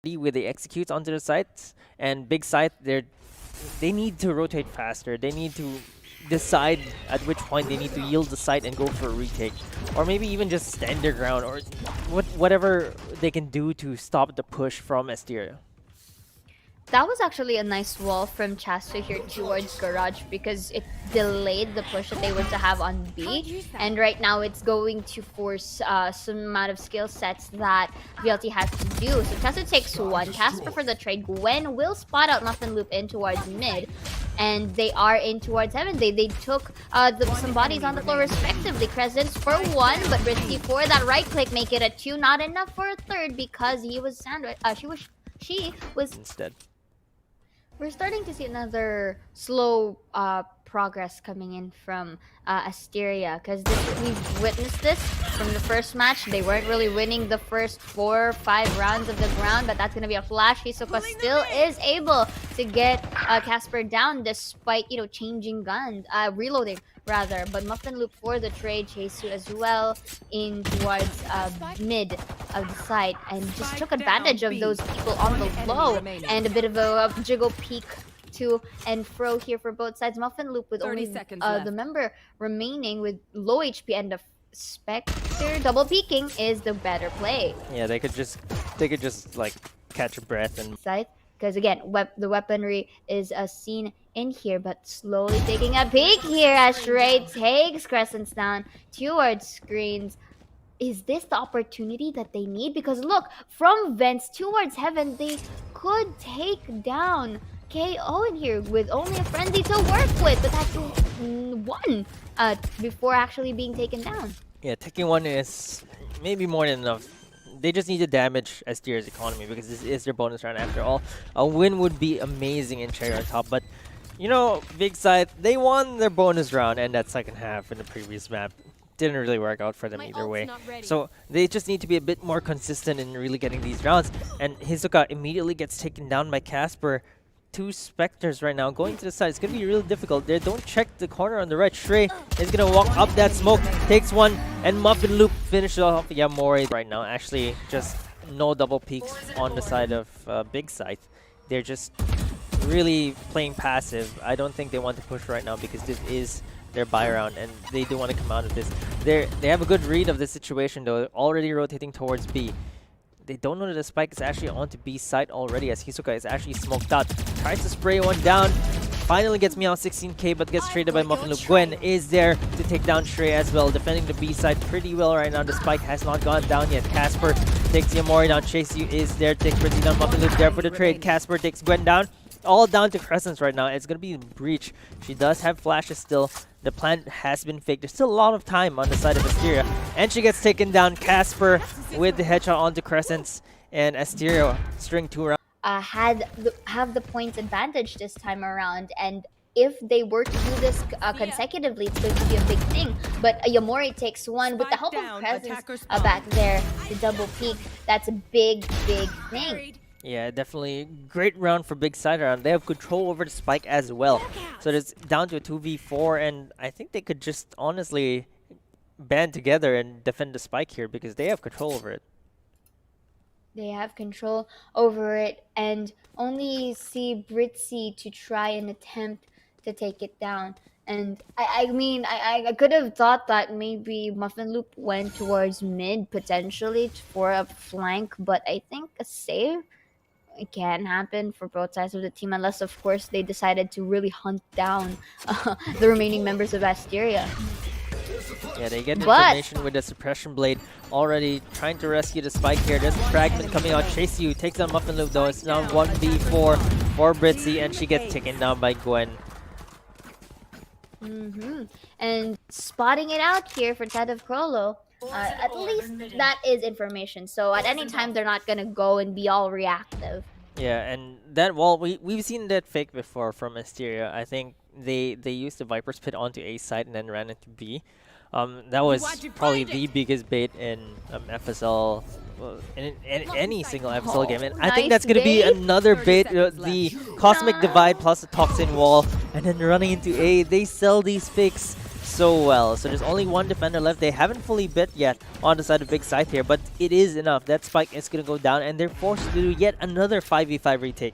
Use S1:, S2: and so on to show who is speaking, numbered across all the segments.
S1: with the executes onto the sites, and BriTSy, they need to rotate faster. They need to decide at which point they need to yield the site and go for a retake, or maybe even just stand their ground, or whatever they can do to stop the push from Asteria.
S2: That was actually a nice wall from chasseU here towards Garage because it delayed the push that they were to have on B. And right now it's going to force some amount of skill sets that VLT has to do. So chasseU takes one. CaspeR for the trade. gWenn will spot out muffinloop in towards mid. And they are in towards heaven. They took some bodies on the floor respectively. Crescents for one, but BriTSy for that right click, make it a two. Not enough for a third because he was she was
S1: Instead.
S2: We're starting to see another slow progress coming in from Asteria because we've witnessed this from the first match. They weren't really winning the first 4 or 5 rounds of the ground, but that's going to be a flash. Hisoka still is able to get CaspeR down despite, changing guns, reloading rather. But muffinloop for the trade, chasseU as well in towards mid of the site and just took advantage of those people on the low and a bit of a jiggle peek to and fro here for both sides. muffinloop with only the member remaining with low HP and the Spectre double peeking is the better play.
S1: Yeah, they could just like catch a breath and
S2: because again the weaponry is seen in here, but slowly taking a peek here as Shrey takes crescents down towards screens. Is this the opportunity that they need? Because look, from vents towards heaven, they could take down KO in here with only a frenzy to work with, but that's one before actually being taken down.
S1: Yeah, taking one is maybe more than enough. They just need to damage Asteria's economy because this is their bonus round after all. A win would be amazing in Cherry on top, but BriTSy, they won their bonus round and that second half in the previous map didn't really work out for them either way. So they just need to be a bit more consistent in really getting these rounds. And Hisoka immediately gets taken down by CaspeR. 2 Spectres right now going to the side. It's going to be really difficult. They don't check the corner on the right. Shrey is going to walk up that smoke, takes one, and muffinloop finishes off Yamori right now. Actually, just no double peeks on the side of BriTSy. They're just really playing passive. I don't think they want to push right now because this is their buy round and they do want to come out of this. They have a good read of the situation though, already rotating towards B. They don't know that the spike is actually onto B side already as Hisoka is actually smoked out. Tries to spray one down. Finally gets me out 16k but gets traded by muffinloop. gWenn is there to take down Shrey as well, defending the B side pretty well right now. The spike has not gone down yet. CaspeR takes Yamori down. chasseU is there, takes BriTSy down. muffinloop there for the trade. CaspeR takes gWenn down. All down to crescents right now. It's going to be breach. She does have flashes still. The plan has been faked. There's still a lot of time on the side of Asteria. And she gets taken down. CaspeR with the headshot onto crescents. And Asteria string 2 rounds.
S2: Have the points advantage this time around. And if they were to do this consecutively, it's going to be a big thing. But Yamori takes one with the help of Crescents back there. The double peek. That's a big, big thing.
S1: Yeah, definitely great round for BriTSy round. They have control over the spike as well. So it's down to a 2v4 and I think they could just honestly band together and defend the spike here because they have control over it.
S2: They have control over it and only see BriTSy to try and attempt to take it down. And I could have thought that maybe muffinloop went towards mid potentially for a flank, but I think a save it can happen for both sides of the team unless of course they decided to really hunt down the remaining members of Asteria.
S1: Yeah, they get information with the suppression blade already trying to rescue the spike here. There's a fragment coming out. chasseU takes on muffinloop though. It's now 1v4 for BriTSy and she gets taken down by gWenn.
S2: And spotting it out here for Ted of Chrollo. At least that is information. So at any time, they're not going to go and be all reactive.
S1: Yeah, and that wall, we've seen that fake before from Asteria. I think they used the Viper's Pit onto A side and then ran into B. That was probably the biggest bait in FSL, in any single FSL game. And I think that's going to be another bait, the Cosmic Divide plus the Toxin Wall, and then running into A. They sell these fakes so well. So there's only one defender left. They haven't fully bit yet on the side of BriTSy here, but it is enough. That spike is going to go down, and they're forced to do yet another 5v5 retake.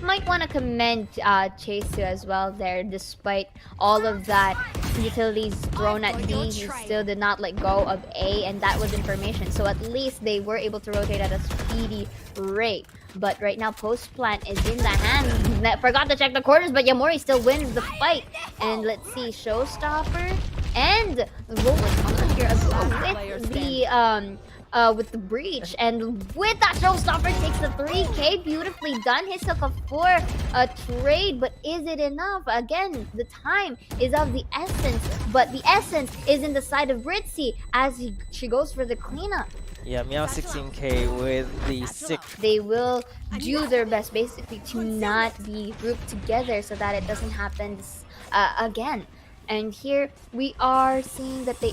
S2: Might want to commend chasseU as well there. Despite all of that utilities thrown at B, he still did not let go of A, and that was information. So at least they were able to rotate at a speedy rate. But right now, post plant is in the hand. Forgot to check the corners, but Yamori still wins the fight. And let's see, Showstopper and Roller here as well with the breach, and with that Showstopper takes the 3k. Beautifully done. Hisoka for a trade, but is it enough? Again, the time is of the essence, but the essence is in the side of BriTSy as she goes for the cleanup.
S1: Yeah, Meow 16k with the 6.
S2: They will do their best basically to not be grouped together so that it doesn't happen again. And here we are seeing that they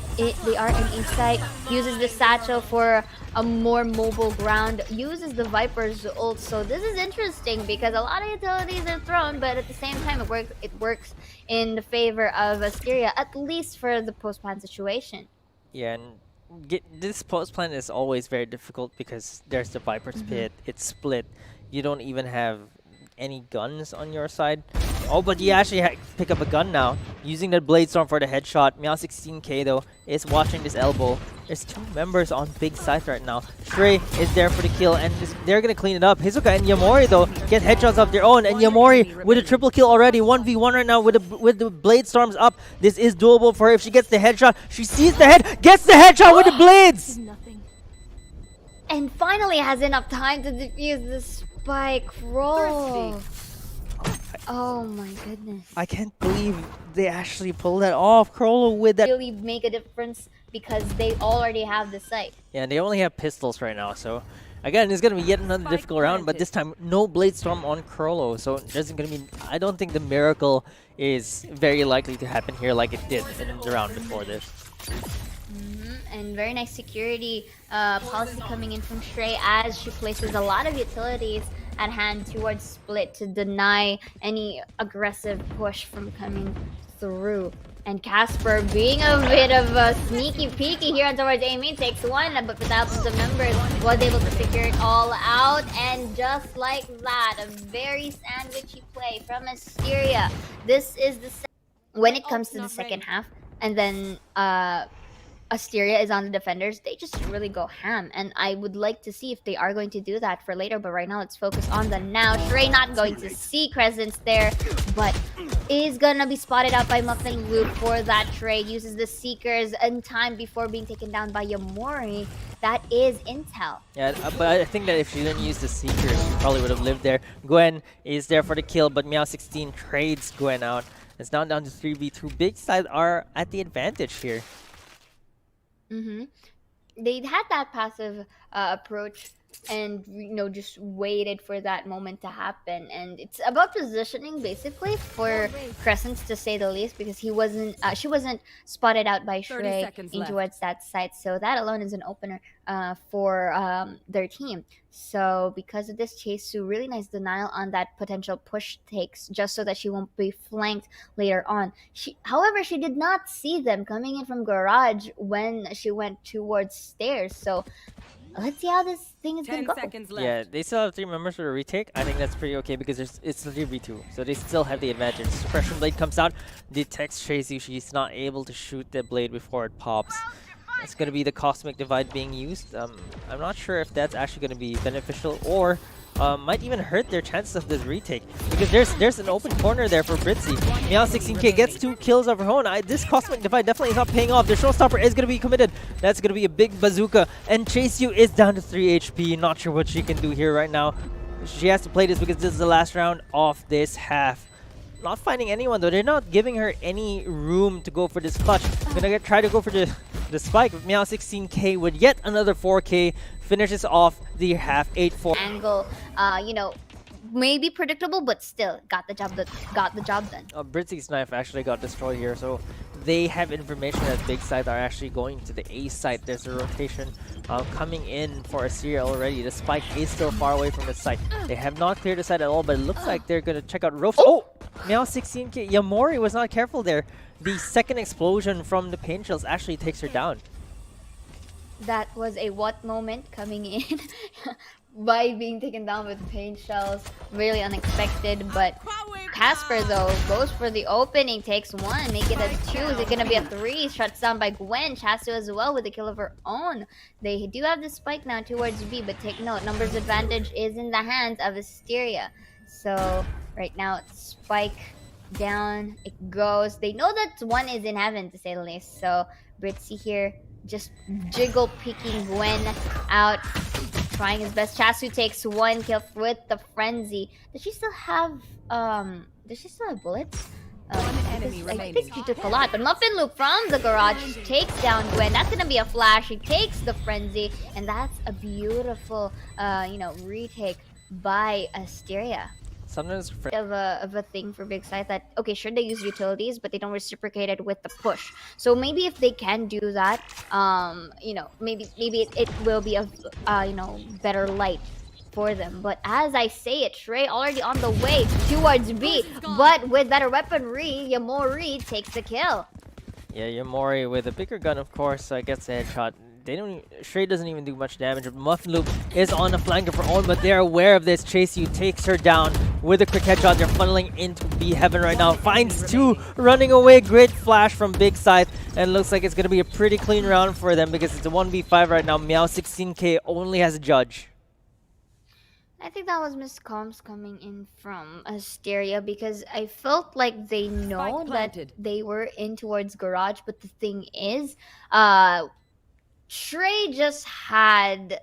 S2: are in a site, uses the satchel for a more mobile ground, uses the Viper's ult. So this is interesting because a lot of utilities are thrown, but at the same time it works in the favor of Asteria, at least for the post-plan situation.
S1: Yeah, and this post plan is always very difficult because there's the Viper's pit, it's split. You don't even have any guns on your side. Oh, but you actually pick up a gun now, using the Blade Storm for the headshot. Meow 16k though is watching this elbow. There's 2 members on BriTSy right now. Shrey is there for the kill, and they're gonna clean it up. Hisoka and Yamori though get headshots of their own, and Yamori with a triple kill already. 1v1 right now with the Blade Storms up. This is doable for her if she gets the headshot. She sees the head, gets the headshot with the blades.
S2: And finally has enough time to defuse the spike roll. Oh my goodness.
S1: I can't believe they actually pulled that off. Chrollo with that.
S2: Really make a difference because they already have the site.
S1: Yeah, and they only have pistols right now. So again, it's going to be yet another difficult round, but this time no Blade Storm on Chrollo. So there's going to be, I don't think the miracle is very likely to happen here like it did in the round before this.
S2: And very nice security policy coming in from Shrey as she places a lot of utilities at hand towards split to deny any aggressive push from coming through. And CaspeR, being a bit of a sneaky peeky here towards Amy, takes one, but without the members, was able to secure it all out. And just like that, a very sandwichy play from Asteria. This is the when it comes to the second half, and then Asteria is on the defenders, they just really go ham, and I would like to see if they are going to do that for later, but right now let's focus on the now. Shrey not going to see crescents there, but is gonna be spotted out by muffinloop for that trade. Uses the Seekers in time before being taken down by Yamori. That is intel. Yeah,
S1: but I think that if she didn't use the Seekers, she probably would have lived there. gWenn is there for the kill, but Meow 16 trades gWenn out. It's down to 3v2. BriTSy are at the advantage here.
S2: They had that passive approach and just waited for that moment to happen, and it's about positioning basically for crescents, to say the least, because she wasn't spotted out by Shrey in towards that site, so that alone is an opener for their team. So because of this, chasseU really nice denial on that potential push takes, just so that she won't be flanked later on. However, she did not see them coming in from garage when she went towards stairs, so let's see how this thing is going to go.
S1: Yeah, they still have 3 members for the retake. I think that's pretty okay because it's 3v2, so they still have the advantage. Suppression blade comes out, detects chasseU. She's not able to shoot the blade before it pops. It's going to be the Cosmic Divide being used. I'm not sure if that's actually going to be beneficial or might even hurt their chances of this retake, because there's an open corner there for BriTSy. Meow 16k gets 2 kills of her own. This Cosmic Divide definitely is not paying off. The Showstopper is going to be committed. That's going to be a big bazooka, and chasseU is down to 3 HP. Not sure what she can do here right now. She has to play this because this is the last round of this half. Not finding anyone though. They're not giving her any room to go for this clutch. Gonna try to go for the spike with Meow 16k with yet another 4k. Finishes off the half 8-4.
S2: Angle, maybe predictable, but still got the job done.
S1: BriTSy's knife actually got destroyed here, so they have information that BriTSy are actually going to the A site. There's a rotation coming in for Asteria already. The spike is still far away from the site. They have not cleared the site at all, but it looks like they're going to check out ropes. Oh! Meow 16k. Yamori was not careful there. the second explosion from the pain shells actually takes her down.
S2: That was a what moment coming in by being taken down with pain shells. Really unexpected, but CaspeR though goes for the opening, takes one, make it a 2. Is it gonna be a 3? Shuts down by gWenn. chasseU as well with a kill of her own. They do have the spike now towards B, but take note, numbers advantage is in the hands of Asteria. So right now spike down it goes. They know that one is in heaven, to say the least. So BriTSy here just jiggle picking gWenn out, trying his best. chasseU takes one kill with the frenzy. Does she still have bullets? I think she took a lot, but muffinloop from the garage takes down gWenn. That's gonna be a flash. He takes the frenzy, and that's a beautiful retake by Asteria.
S1: Sometimes
S2: Of a thing for BriTSy that, okay, sure, they use utilities, but they don't reciprocate it with the push. So maybe if they can do that, maybe it will be a better light for them. But as I say it, Shrey already on the way towards B, but with better weaponry, Yamori takes the kill.
S1: Yeah, Yamori with a bigger gun, of course, gets a headshot. Shrey doesn't even do much damage. muffinloop is on the flank of her own, but they're aware of this. chasseU takes her down with a quick headshot. They're funneling into B heaven right now. Finds 2 running away. Great flash from BriTSy, and looks like it's going to be a pretty clean round for them because it's a 1v5 right now. Meow16k only has a judge.
S2: I think that was miscomms coming in from Asteria because I felt like they know that they were in towards garage, but the thing is, Shrey just had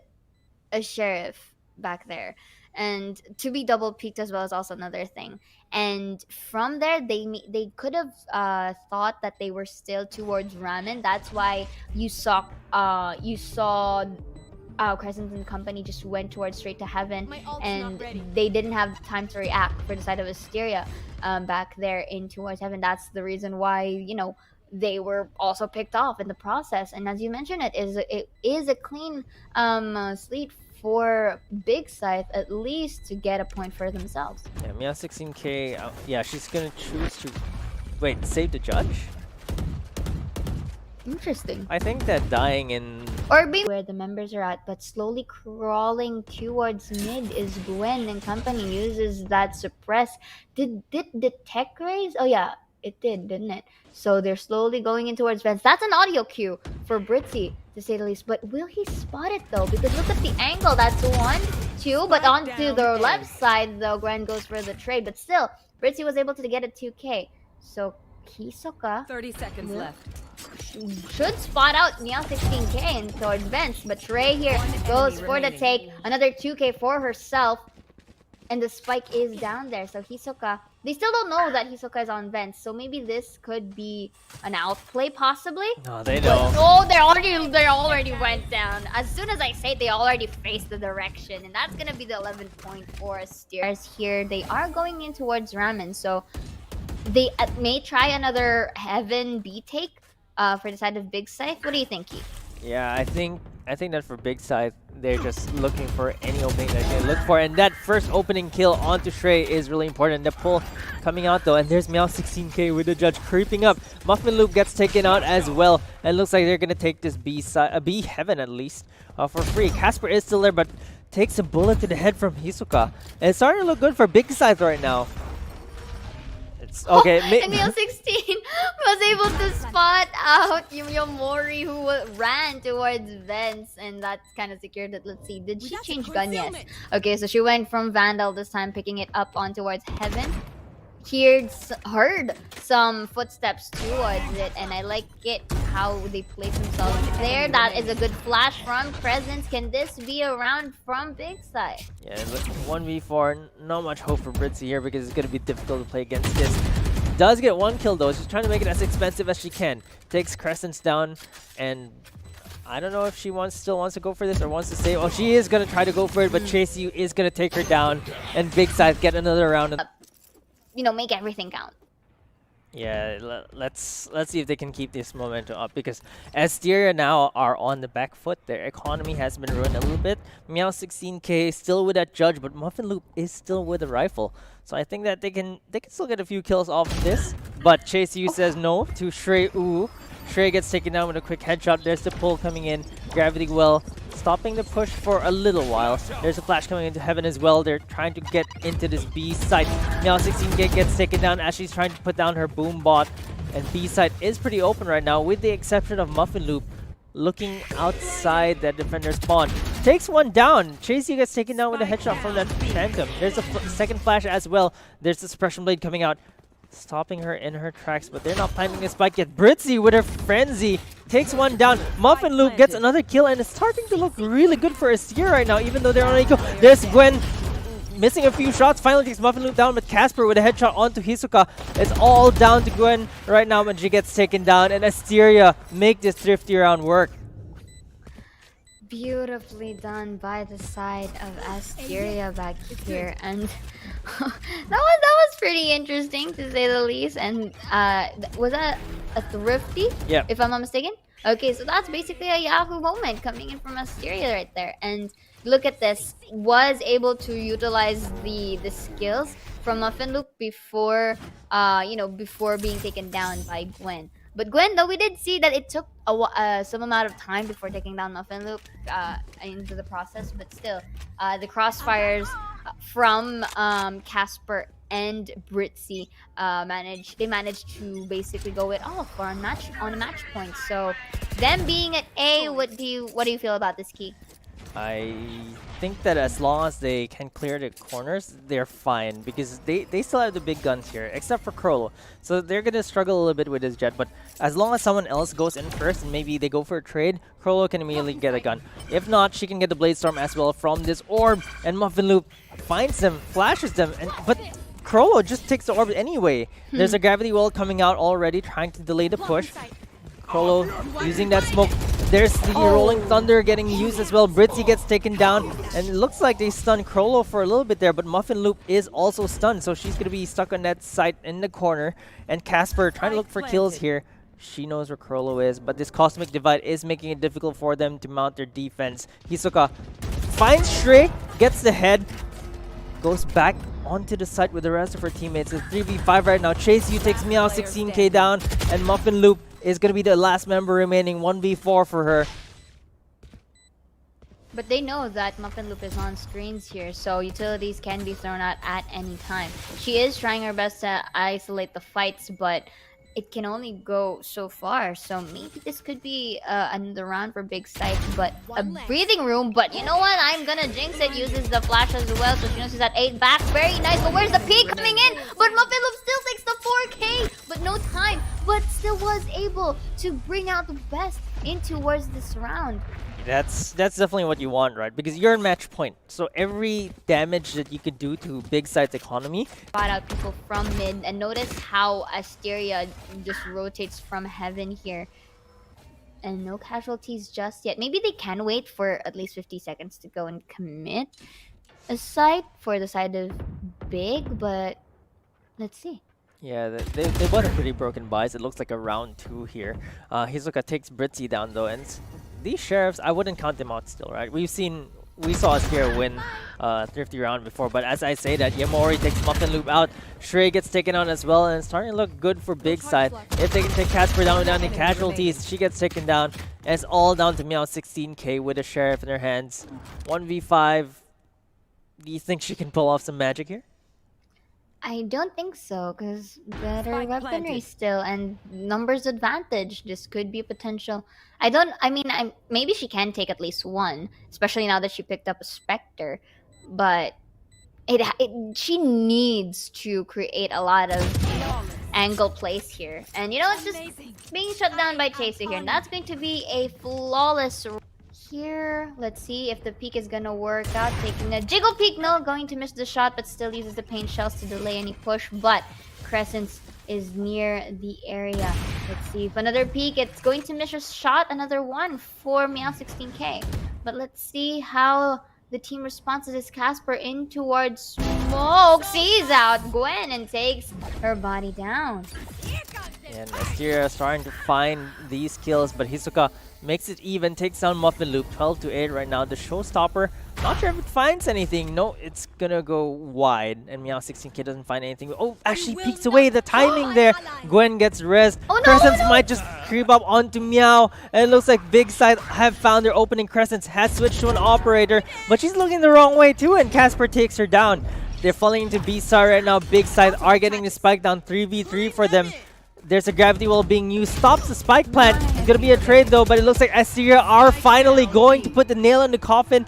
S2: a sheriff back there, and to be double peaked as well is also another thing. And from there, they could have thought that they were still towards Ramen. That's why you saw Crescents and company just went towards straight to heaven, and they didn't have time to react for the side of Asteria back there in towards heaven. That's the reason why they were also picked off in the process. And as you mentioned, it is a clean slate for BriTSy at least to get a point for themselves.
S1: Yeah, Meow16k, yeah, she's gonna choose to save the judge.
S2: Interesting.
S1: I think that dying in
S2: or being where the members are at, but slowly crawling towards mid is gWenn, and company uses that suppress. Did the tech raise? Oh yeah, it did, didn't it? So they're slowly going in towards vents. That's an audio cue for BriTSy, to say the least. But will he spot it though? Because look at the angle. That's 1, 2, but onto the left side though, gWenn goes for the trade. But still, BriTSy was able to get a 2k. So Hisoka
S3: 30 seconds left.
S2: Should spot out Meow16k and towards vents, but Shrey here goes for the take. Another 2k for herself, and the spike is down there. So Hisoka, they still don't know that Hisoka is on vents, so maybe this could be an outplay possibly.
S1: No, they don't.
S2: Oh, they already went down. As soon as I say it, they already faced the direction, and that's gonna be the 11 point for Asteria. Here they are going in towards Ramen, so they may try another heaven B take for the side of BriTSy. What do you think, Keith?
S1: Yeah, I think that for BriTSy, they're just looking for any opening they can look for, and that first opening kill onto Shrey is really important. The pull coming out though, and there's Meow16k with the judge creeping up. muffinloop gets taken out as well, and looks like they're gonna take this B heaven at least for free. CaspeR is still there, but takes a bullet to the head from Hisoka, and it's starting to look good for BriTSy right now. Okay,
S2: and Meow16 was able to spot out Yamori, who ran towards vents, and that's kind of secured it. Let's see, did she change gun? Yes. Okay, so she went from Vandal this time, picking it up on towards heaven. Heard some footsteps towards it, and I like it how they place themselves there. That is a good flash from Crescents. Can this be a round from BriTSy?
S1: Yeah, 1v4, not much hope for BriTSy here because it's going to be difficult to play against this. Does get 1 kill though. She's trying to make it as expensive as she can. Takes Crescents down, and I don't know if she still wants to go for this or wants to save. Oh, she is going to try to go for it, but chasseU is going to take her down, and BriTSy get another round.
S2: Make everything count.
S1: Yeah, let's see if they can keep this momentum up, because Asteria now are on the back foot. Their economy has been ruined a little bit. Meow 16k still with that judge, but muffinloop is still with a rifle. So I think that they can still get a few kills off of this. But chasseU says no to ShreyUwU. Shrey gets taken down with a quick headshot. There's the pull coming in. Gravity well stopping the push for a little while. There's a flash coming into heaven as well. They're trying to get into this B site. Now 16k gets taken down as she's trying to put down her boom bot. And B site is pretty open right now, with the exception of muffinloop looking outside that defender spawn. Takes one down. chasseU gets taken down with a headshot from that phantom. There's a second flash as well. There's the suppression blade coming out, stopping her in her tracks, but they're not planting the spike yet. BriTSy with her frenzy takes one down. muffinloop gets another kill, and it's starting to look really good for Asteria right now, even though they're on eco. There's gWenn missing a few shots, finally takes muffinloop down, but CaspeR with a headshot onto Hisoka. It's all down to gWenn right now, and she gets taken down, and Asteria make this thrifty round work.
S2: Beautifully done by the side of Asteria back here, and that was pretty interesting to say the least. And was that a thrifty?
S1: Yeah.
S2: If I'm not mistaken. Okay, so that's basically a Yahoo moment coming in from Asteria right there. And look at this, was able to utilize the skills from muffinloop before before being taken down by gWenn. But gWenn, though, we did see that it took some amount of time before taking down muffinloop into the process. But still, the crossfires from CaspeR and BriTSy managed to basically go it all for on a match point. So them being at A, what do you feel about this key?
S1: I think that as long as they can clear the corners, they're fine, because they still have the big guns here, except for Chrollo. So they're going to struggle a little bit with his jet, but as long as someone else goes in first and maybe they go for a trade, Chrollo can immediately get a gun. If not, she can get the Blade Storm as well from this orb, and muffinloop finds them, flashes them, but Chrollo just takes the orb anyway. There's a gravity well coming out already, trying to delay the push. Chrollo using that smoke. There's the Rolling Thunder getting used as well. BriTSy gets taken down, and it looks like they stunned Chrollo for a little bit there, but muffinloop is also stunned, so she's going to be stuck on that site in the corner. And CaspeR trying to look for kills here. She knows where Chrollo is, but this Cosmic Divide is making it difficult for them to mount their defense. Hisoka finds Shrey, gets the head, goes back onto the site with the rest of her teammates. It's 3v5 right now. chasseU takes Meow 16k down, and muffinloop is going to be the last member remaining. 1v4 for her.
S2: But they know that muffinloop is on screens here, so utilities can be thrown out at any time. She is trying her best to isolate the fights, but it can only go so far. So maybe this could be another round for BriTSy, but a breathing room. But you know what? I'm gonna jinx it. Uses the flash as well, so she knows she's at 8 back. Very nice. But where's the peak coming in? But muffinloop still takes the 4K, but no time. But still was able to bring out the best in towards this round.
S1: That's definitely what you want, right? Because you're in match point, so every damage that you could do to BriTSy's economy.
S2: Brought out people from mid, and notice how Asteria just rotates from heaven here. And no casualties just yet. Maybe they can wait for at least 50 seconds to go and commit a site for the side of big, but let's see.
S1: Yeah, they both are pretty broken buys. It looks like a round 2 here. Hisoka takes BriTSy down though, and these sheriffs, I wouldn't count them out still, right? We saw Asteria win thrifty round before, but as I say that, Yamori takes muffinloop out. Shrey gets taken on as well, and it's starting to look good for BriTSy. If they can take CaspeR down without any casualties, she gets taken down. And it's all down to Meow 16k with a sheriff in her hands. 1v5. Do you think she can pull off some magic here?
S2: I don't think so, because better weaponry still and numbers advantage. This could be a potential. Maybe she can take at least one, especially now that she picked up a Spectre. But she needs to create a lot of angle plays here. And it's just being shut down by chasseU here, and that's going to be a flawless. Here, let's see if the peek is gonna work out. Taking a jiggle peek, no, going to miss the shot, but still uses the paint shells to delay any push. But crescents is near the area. Let's see if another peek, it's going to miss a shot. Another one for Meow 16k. But let's see how the team responds to this. CaspeR in towards smoke, sees out gWenn and takes her body down.
S1: And Asteria starting to find these kills, but Hisoka makes it even, takes down muffinloop, 12-8 right now. The showstopper, not sure if it finds anything. No, it's gonna go wide, and Meow16k doesn't find anything. Oh, actually peeks away, the timing there. gWenn gets res.
S2: Oh, no,
S1: Crescents
S2: no.
S1: might just creep up onto Meow, and it looks like BriTSy have found their opening. Crescents has switched to an operator, but she's looking the wrong way too, and CaspeR takes her down. They're falling into BriTSy right now. BriTSy are getting the spike down, 3v3 for them. There's a gravity wall being used. Stops the spike plant. It's gonna be a trade though, but it looks like Asteria are finally going to put the nail in the coffin